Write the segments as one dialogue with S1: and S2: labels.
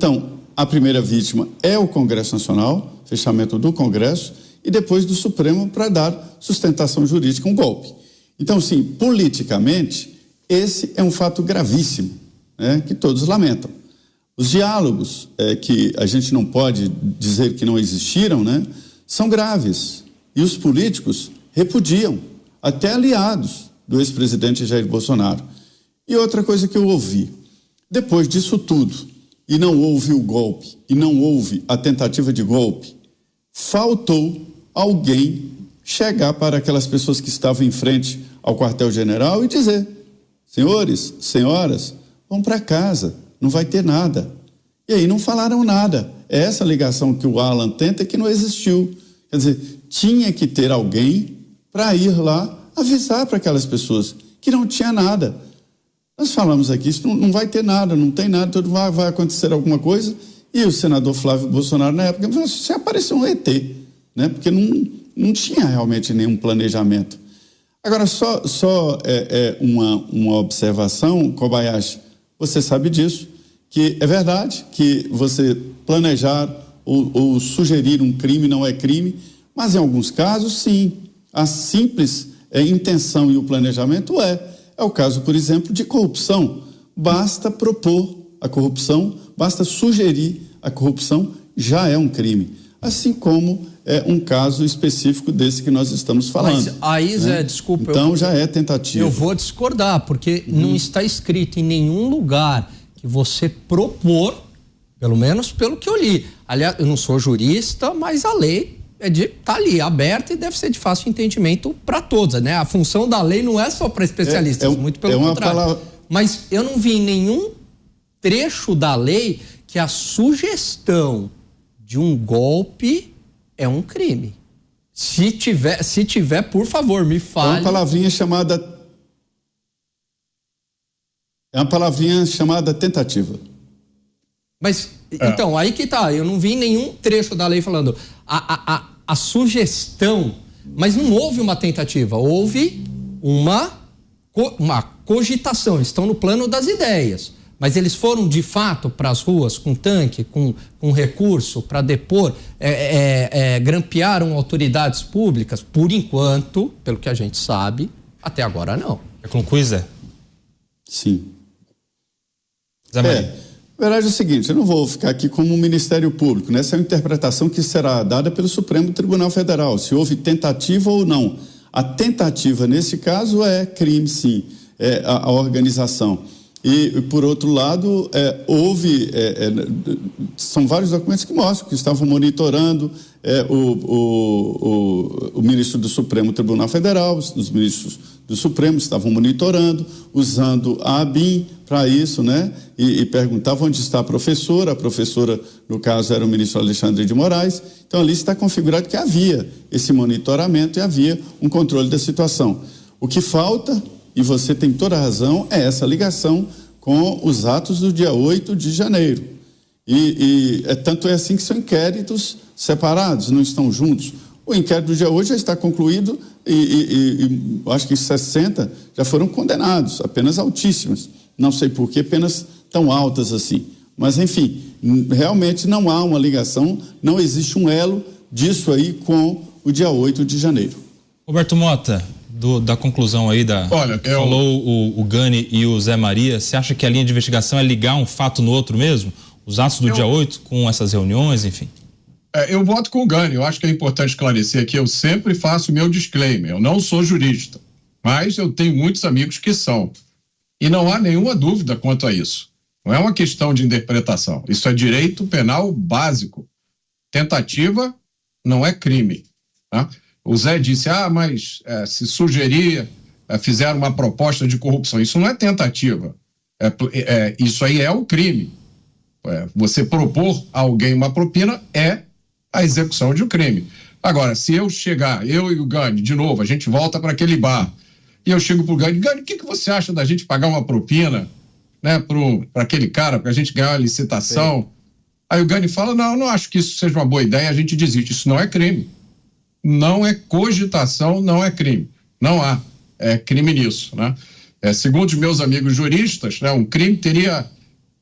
S1: Então, a primeira vítima é o Congresso Nacional, fechamento do Congresso, e depois do Supremo para dar sustentação jurídica, um golpe. Então, sim, politicamente, esse é um fato gravíssimo, né, que todos lamentam. Os diálogos, que a gente não pode dizer que não existiram, né, são graves. E os políticos repudiam, até aliados do ex-presidente Jair Bolsonaro. E outra coisa que eu ouvi, depois disso tudo, e não houve o golpe, e não houve a tentativa de golpe, faltou alguém chegar para aquelas pessoas que estavam em frente ao quartel-general e dizer: senhores, senhoras, vão para casa, não vai ter nada. E aí não falaram nada. É essa ligação que o Alan tenta que não existiu. Quer dizer, tinha que ter alguém para ir lá avisar para aquelas pessoas que não tinha nada. Nós falamos aqui, isso não vai ter nada, não tem nada, tudo vai acontecer alguma coisa. E o senador Flávio Bolsonaro, na época, falou: se apareceu um ET, né? Porque não tinha realmente nenhum planejamento. Agora, só uma observação, Kobayashi, você sabe disso, que é verdade que você planejar ou sugerir um crime não é crime, mas em alguns casos, sim, a simples intenção e o planejamento é o caso, por exemplo, de corrupção. Basta propor a corrupção, basta sugerir a corrupção, já é um crime. Assim como é um caso específico desse que nós estamos falando.
S2: Mas aí, Zé, né? Desculpa.
S1: Então já é tentativa.
S2: Eu vou discordar, porque não está escrito em nenhum lugar que você propor, pelo menos pelo que eu li. Aliás, eu não sou jurista, mas a lei tá ali, aberta, e deve ser de fácil entendimento para todos, né? A função da lei não é só para especialistas, muito pelo contrário. Mas eu não vi em nenhum trecho da lei que a sugestão de um golpe é um crime. Se tiver, por favor, me fale.
S1: É uma palavrinha chamada tentativa.
S2: Mas, então, aí que tá, eu não vi nenhum trecho da lei falando a sugestão, mas não houve uma tentativa, houve uma cogitação, estão no plano das ideias. Mas eles foram, de fato, para as ruas com tanque, com recurso, para depor, grampearam autoridades públicas? Por enquanto, pelo que a gente sabe, até agora não.
S3: Quer concluir, Zé?
S1: Sim. Zé Maria. A verdade é o seguinte, eu não vou ficar aqui como um Ministério Público, né? Essa é uma interpretação que será dada pelo Supremo Tribunal Federal, se houve tentativa ou não. A tentativa, nesse caso, é crime, sim, a organização. E, por outro lado, são vários documentos que mostram que estavam monitorando o ministro do Supremo Tribunal Federal, os ministros do Supremo estavam monitorando, usando a ABIN para isso, né? E perguntavam onde está a professora, no caso, era o ministro Alexandre de Moraes. Então, ali está configurado que havia esse monitoramento e havia um controle da situação. O que falta, e você tem toda a razão, é essa ligação com os atos do dia 8 de janeiro. Tanto é assim que são inquéritos separados, não estão juntos. O inquérito do dia 8 já está concluído e acho que 60 já foram condenados, apenas altíssimas. Não sei por que penas tão altas assim. Mas, enfim, realmente não há uma ligação, não existe um elo disso aí com o dia 8 de janeiro.
S3: Roberto Mota, da conclusão aí falou o Gani e o Zé Maria, você acha que a linha de investigação é ligar um fato no outro mesmo? Os atos do dia 8 com essas reuniões, enfim?
S4: Eu voto com o Gani. Eu acho que é importante esclarecer aqui, eu sempre faço o meu disclaimer, eu não sou jurista, mas eu tenho muitos amigos que são. E não há nenhuma dúvida quanto a isso. Não é uma questão de interpretação, isso é direito penal básico. Tentativa não é crime, tá? O Zé disse, mas se sugerir, fizeram uma proposta de corrupção. Isso não é tentativa. Isso aí é o crime. Você propor a alguém uma propina é a execução de um crime. Agora, se eu chegar, eu e o Gani, de novo, a gente volta para aquele bar, e eu chego pro Gani, o que você acha da gente pagar uma propina, né, para aquele cara, para a gente ganhar uma licitação? Sim. Aí o Gani fala, não acho que isso seja uma boa ideia, a gente desiste. Isso não é crime. Não é cogitação, não é crime. Não há crime nisso, né? Segundo os meus amigos juristas, né, um crime teria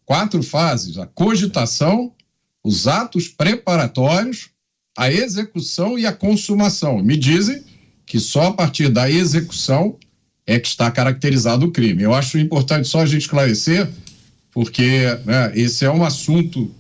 S4: 4 fases: a cogitação, os atos preparatórios, a execução e a consumação. Me dizem que só a partir da execução é que está caracterizado o crime. Eu acho importante só a gente esclarecer, porque esse é um assunto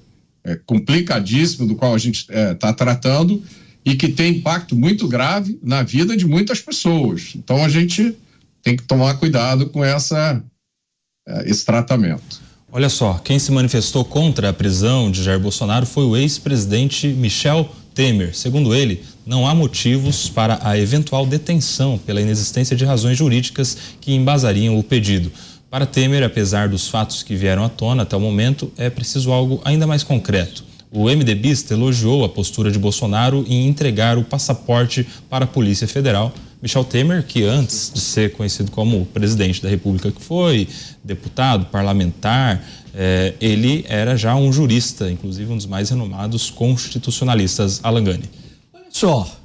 S4: complicadíssimo do qual a gente está tratando e que tem impacto muito grave na vida de muitas pessoas. Então a gente tem que tomar cuidado com esse tratamento.
S3: Olha só, quem se manifestou contra a prisão de Jair Bolsonaro foi o ex-presidente Michel Temer. Segundo ele, não há motivos para a eventual detenção pela inexistência de razões jurídicas que embasariam o pedido. Para Temer, apesar dos fatos que vieram à tona até o momento, é preciso algo ainda mais concreto. O MDBista elogiou a postura de Bolsonaro em entregar o passaporte para a Polícia Federal. Michel Temer, que antes de ser conhecido como presidente da República, que foi deputado, parlamentar, ele era já um jurista, inclusive um dos mais renomados constitucionalistas. Alan Gani.
S2: Olha só,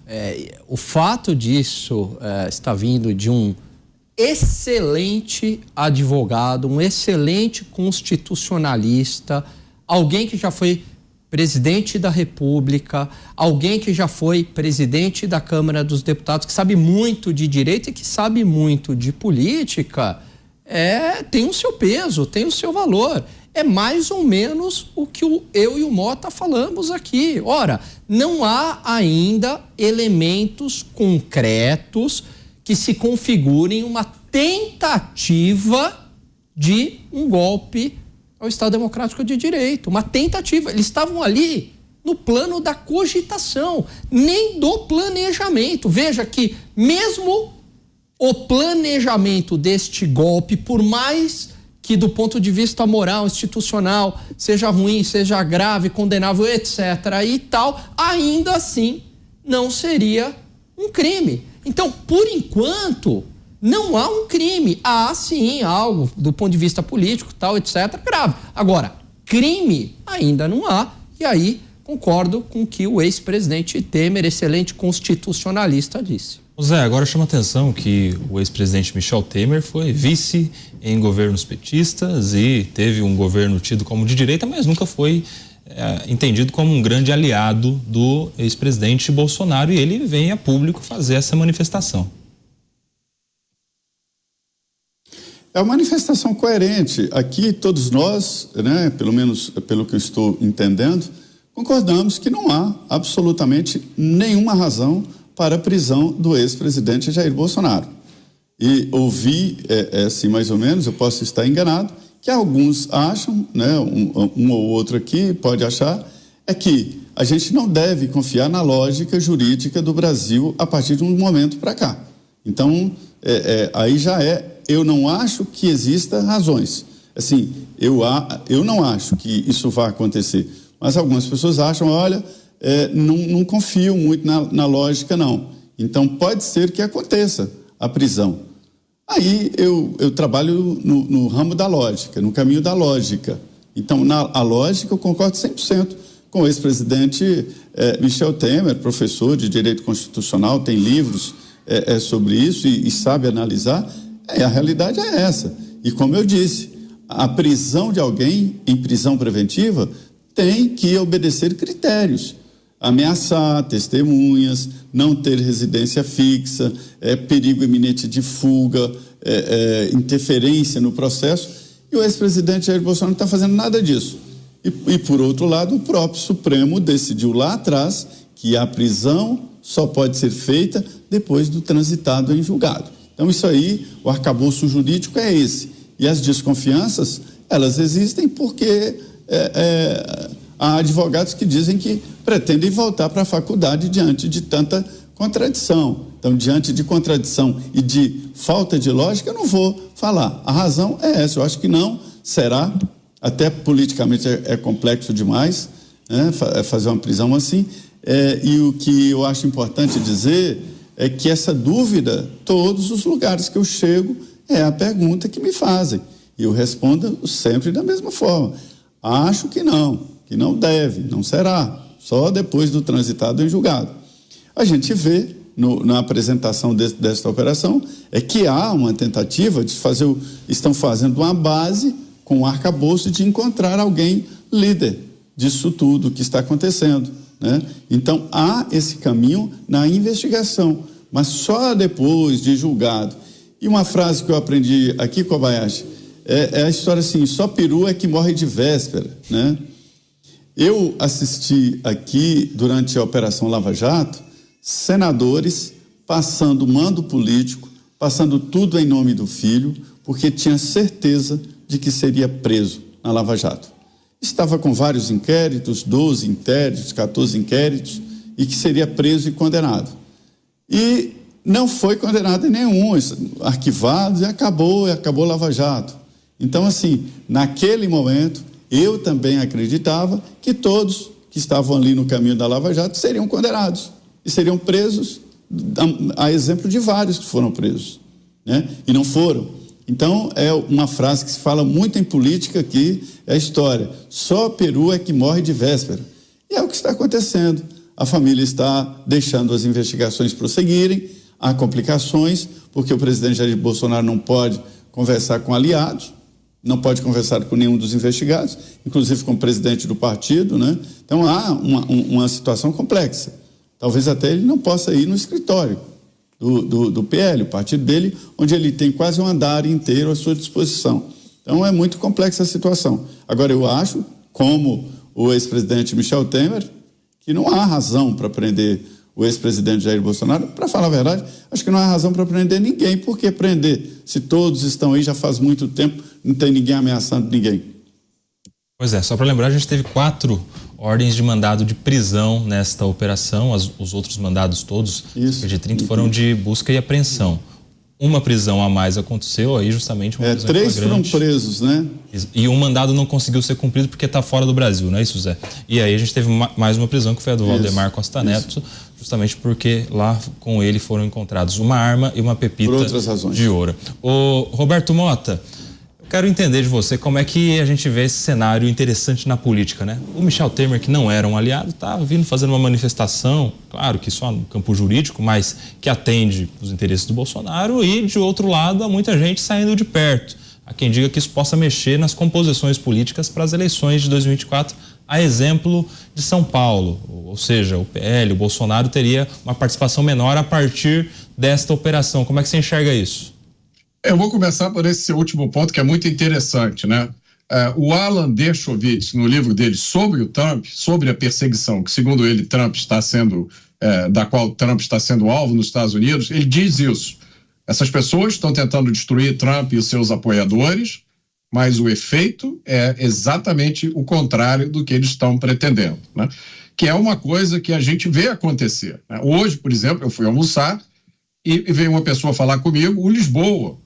S2: o fato disso está vindo de um excelente advogado, um excelente constitucionalista, alguém que já foi presidente da República, alguém que já foi presidente da Câmara dos Deputados, que sabe muito de direito e que sabe muito de política, tem o seu peso, tem o seu valor. É mais ou menos o que eu e o Mota falamos aqui. Ora, não há ainda elementos concretos que se configurem uma tentativa de um golpe ao Estado Democrático de Direito. Uma tentativa. Eles estavam ali no plano da cogitação, nem do planejamento. Veja que mesmo o planejamento deste golpe, por mais que do ponto de vista moral, institucional, seja ruim, seja grave, condenável, etc. e tal, ainda assim não seria um crime. Então, por enquanto, não há um crime. Há, sim, algo do ponto de vista político, tal, etc., grave. Agora, crime ainda não há. E aí, concordo com o que o ex-presidente Temer, excelente constitucionalista, disse.
S3: Zé, agora chama atenção que o ex-presidente Michel Temer foi vice em governos petistas e teve um governo tido como de direita, mas nunca foi entendido como um grande aliado do ex-presidente Bolsonaro, e ele vem a público fazer essa manifestação.
S1: É uma manifestação coerente. Aqui todos nós, pelo menos pelo que eu estou entendendo, concordamos que não há absolutamente nenhuma razão para a prisão do ex-presidente Jair Bolsonaro. E ouvi, assim mais ou menos, eu posso estar enganado, que alguns acham, um ou outro aqui pode achar, que a gente não deve confiar na lógica jurídica do Brasil a partir de um momento para cá. Então, aí já eu não acho que exista razões. Assim, eu não acho que isso vá acontecer, mas algumas pessoas acham, olha, não confio muito na lógica, não. Então, pode ser que aconteça a prisão. Aí eu trabalho no ramo da lógica, no caminho da lógica. Então, a lógica, eu concordo 100% com o ex-presidente Michel Temer, professor de Direito Constitucional, tem livros sobre isso e sabe analisar. A realidade é essa. E como eu disse, a prisão de alguém em prisão preventiva tem que obedecer critérios. Ameaçar testemunhas, não ter residência fixa, perigo iminente de fuga, interferência no processo. E o ex-presidente Jair Bolsonaro não está fazendo nada disso. E, por outro lado, o próprio Supremo decidiu lá atrás que a prisão só pode ser feita depois do transitado em julgado. Então, isso aí, o arcabouço jurídico é esse. E as desconfianças, elas existem porque há advogados que dizem que pretendem voltar para a faculdade diante de tanta contradição. Então, diante de contradição e de falta de lógica, eu não vou falar. A razão é essa. Eu acho que não será, até politicamente é complexo demais, fazer uma prisão assim. E o que eu acho importante dizer é que essa dúvida, todos os lugares que eu chego, é a pergunta que me fazem. E eu respondo sempre da mesma forma. Acho que não deve, não será, só depois do transitado em julgado. A gente vê na apresentação desta operação que há uma tentativa de estão fazendo uma base com o arcabouço de encontrar alguém líder disso tudo que está acontecendo, né? Então, há esse caminho na investigação, mas só depois de julgado. E uma frase que eu aprendi aqui, Kobayashi, é a história assim: só peru é que morre de véspera, né? Eu assisti aqui, durante a Operação Lava Jato, senadores passando mando político, passando tudo em nome do filho, porque tinha certeza de que seria preso na Lava Jato. Estava com vários inquéritos, 12 inquéritos, 14 inquéritos, e que seria preso e condenado. E não foi condenado em nenhum, arquivado, e acabou Lava Jato. Então, assim, naquele momento, eu também acreditava que todos que estavam ali no caminho da Lava Jato seriam condenados e seriam presos, a exemplo de vários que foram presos, né? E não foram. Então, é uma frase que se fala muito em política aqui, é a história: só peru é que morre de véspera. E é o que está acontecendo. A família está deixando as investigações prosseguirem, há complicações, porque o presidente Jair Bolsonaro não pode conversar com aliados, não pode conversar com nenhum dos investigados, inclusive com o presidente do partido, né? Então, há uma situação complexa. Talvez até ele não possa ir no escritório do PL, o partido dele, onde ele tem quase um andar inteiro à sua disposição. Então, é muito complexa a situação. Agora, eu acho, como o ex-presidente Michel Temer, que não há razão para prender o ex-presidente Jair Bolsonaro. Para falar a verdade, acho que não há razão para prender ninguém. Por que prender? Se todos estão aí já faz muito tempo, não tem ninguém ameaçando ninguém.
S3: Pois é, só para lembrar, a gente teve 4 ordens de mandado de prisão nesta operação. Os outros mandados todos, cerca de 30, foram de busca e apreensão. Uma prisão a mais aconteceu, aí justamente uma prisão
S1: 3 foram presos, né?
S3: E um mandado não conseguiu ser cumprido porque está fora do Brasil, não é isso, Zé? E aí a gente teve mais uma prisão, que foi a do Valdemar Costa Neto, justamente porque lá com ele foram encontrados uma arma e uma pepita de ouro. Ô, Roberto Mota, eu quero entender de você como é que a gente vê esse cenário interessante na política, né? O Michel Temer, que não era um aliado, está vindo fazendo uma manifestação, claro que só no campo jurídico, mas que atende os interesses do Bolsonaro, e de outro lado há muita gente saindo de perto. Há quem diga que isso possa mexer nas composições políticas para as eleições de 2024, a exemplo de São Paulo, ou seja, o PL, o Bolsonaro teria uma participação menor a partir desta operação. Como é que você enxerga isso?
S4: Eu vou começar por esse seu último ponto, que é muito interessante, né? O Alan Dershowitz, no livro dele sobre o Trump, sobre a perseguição que, segundo ele, da qual Trump está sendo alvo nos Estados Unidos, ele diz isso. Essas pessoas estão tentando destruir Trump e os seus apoiadores, mas o efeito é exatamente o contrário do que eles estão pretendendo, né? Que é uma coisa que a gente vê acontecer, né? Hoje, por exemplo, eu fui almoçar e veio uma pessoa falar comigo, o Lisboa.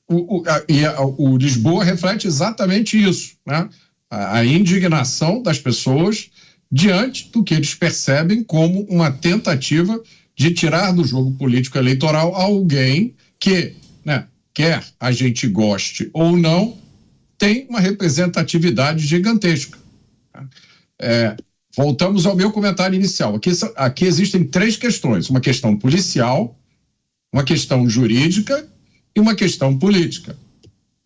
S4: O Lisboa reflete exatamente isso, né? A indignação das pessoas diante do que eles percebem como uma tentativa de tirar do jogo político eleitoral alguém que, né, quer a gente goste ou não, tem uma representatividade gigantesca. Voltamos ao meu comentário inicial. Aqui existem 3 questões: uma questão policial, uma questão jurídica e uma questão política.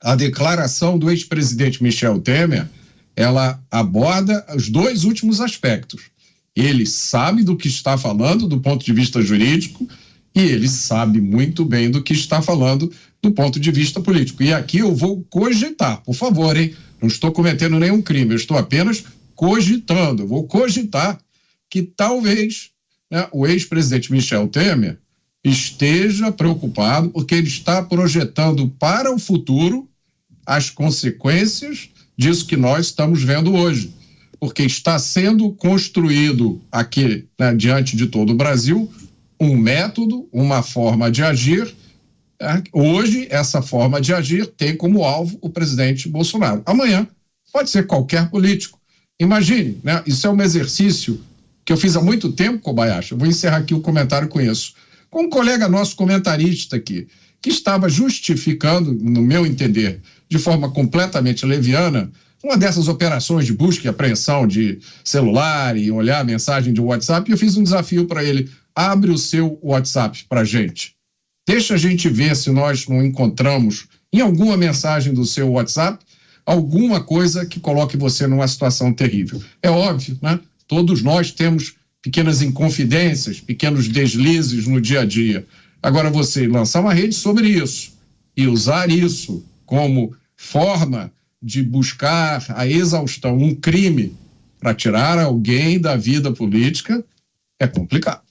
S4: A declaração do ex-presidente Michel Temer, ela aborda os 2 últimos aspectos. Ele sabe do que está falando do ponto de vista jurídico e ele sabe muito bem do que está falando do ponto de vista político. E aqui eu vou cogitar, por favor, hein? Não estou cometendo nenhum crime, eu estou apenas cogitando. Eu vou cogitar que talvez, né, o ex-presidente Michel Temer esteja preocupado porque ele está projetando para o futuro as consequências disso que nós estamos vendo hoje. Porque está sendo construído aqui, né, diante de todo o Brasil, um método, uma forma de agir. Hoje, essa forma de agir tem como alvo o presidente Bolsonaro. Amanhã pode ser qualquer político. Imagine, né? Isso é um exercício que eu fiz há muito tempo, Kobayashi. Eu vou encerrar aqui o comentário com isso. Com um colega nosso comentarista aqui, que estava justificando, no meu entender, de forma completamente leviana, uma dessas operações de busca e apreensão de celular e olhar a mensagem de WhatsApp, e eu fiz um desafio para ele: abre o seu WhatsApp para a gente. Deixa a gente ver se nós não encontramos em alguma mensagem do seu WhatsApp alguma coisa que coloque você numa situação terrível. É óbvio, né? Todos nós temos pequenas inconfidências, pequenos deslizes no dia a dia. Agora, você lançar uma rede sobre isso e usar isso como forma de buscar a exaustão, um crime para tirar alguém da vida política, é complicado.